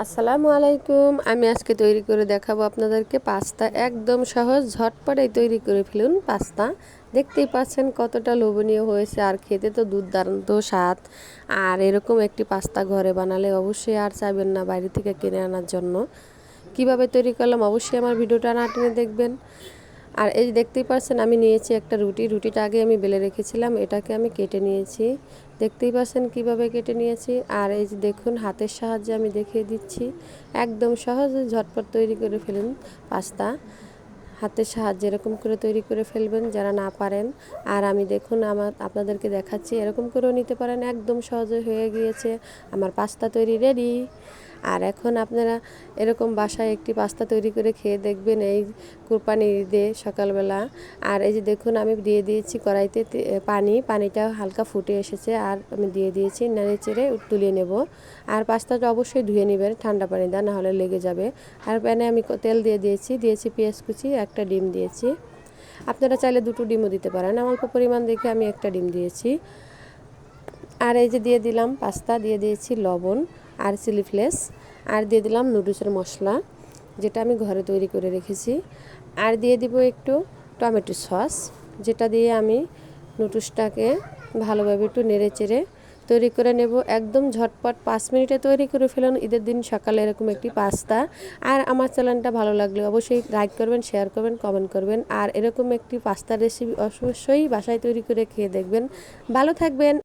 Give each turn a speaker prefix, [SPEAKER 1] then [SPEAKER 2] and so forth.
[SPEAKER 1] আসসালামু আলাইকুম। আমি আজকে তৈরি করে দেখাবো আপনাদেরকে পাস্তা। একদম সহজ, ঝটপটেই তৈরি করে ফেলুন পাস্তা। দেখতেই পাচ্ছেন কতটা লোভনীয় হয়েছে, আর খেতে তো দুর্দান্ত স্বাদ। আর এরকম একটি পাস্তা ঘরে বানালে অবশ্যই আর চাইবেন না বাইরে থেকে কিনে আনার জন্য। কিভাবে তৈরি করলাম অবশ্যই আমার ভিডিওটা না টেনে দেখবেন। আর এই দেখতেই পাচ্ছেন আমি নিয়েছি একটা রুটিটা আগে আমি বেলে রেখেছিলাম, এটাকে আমি কেটে নিয়েছি। দেখতেই পাচ্ছেন কিভাবে কেটে নিয়েছি। আর এই যে দেখুন হাতের সাহায্যে আমি দেখিয়ে দিচ্ছি, একদম সহজে ঝটপট তৈরি করে ফেলুন পাস্তা। হাতের সাহায্যে এরকম করে তৈরি করে ফেলবেন যারা না পারেন। আর আমি দেখুন আপনাদেরকে দেখাচ্ছি, এরকম করেও নিতে পারেন। একদম সহজে হয়ে গিয়েছে আমার পাস্তা তৈরি রেডি। আর এখন আপনারা এরকম বাসায় একটি পাস্তা তৈরি করে খেয়ে দেখবেন এই কুরবানির ঈদে সকালবেলা। আর এই যে দেখুন আমি দিয়ে দিয়েছি কড়াইতে পানিটা হালকা ফুটে এসেছে, আর আমি দিয়ে দিয়েছি, নেড়ে চেড়ে তুলিয়ে নেব। আর পাস্তাটা অবশ্যই ধুয়ে নেবেন ঠান্ডা পানি দিয়ে, নাহলে লেগে যাবে। আর প্যানে আমি তেল দিয়েছি পেঁয়াজ কুচি, একটা ডিম দিয়েছি। আপনারা চাইলে দুটো ডিমও দিতে পারেন, অল্প পরিমাণ দেখে আমি একটা ডিম দিয়েছি। আর এই যে দিয়ে দিলাম পাস্তা, দিয়ে দিয়েছি লবণ আর চিলি ফ্লেক্স, আর দিয়ে দিলাম নুডলসের মশলা যেটা আমি ঘরে তৈরি করে রেখেছি। আর দিয়ে দিব একটু টমেটো সস, যেটা দিয়ে আমি নুডলসটাকে ভালোভাবে একটু নেড়ে চেড়ে তৈরি করে নেব। একদম ঝটপট 5 মিনিটে তৈরি করে ফেলুন ঈদের দিন সকালে এরকম একটি পাস্তা। আর আমার চ্যানেলটা ভালো লাগলে অবশ্যই লাইক করবেন, শেয়ার করবেন, কমেন্ট করবেন। আর এরকম একটি পাস্তার রেসিপি অবশ্যই বাসায় তৈরি করে খেয়ে দেখবেন। ভালো থাকবেন।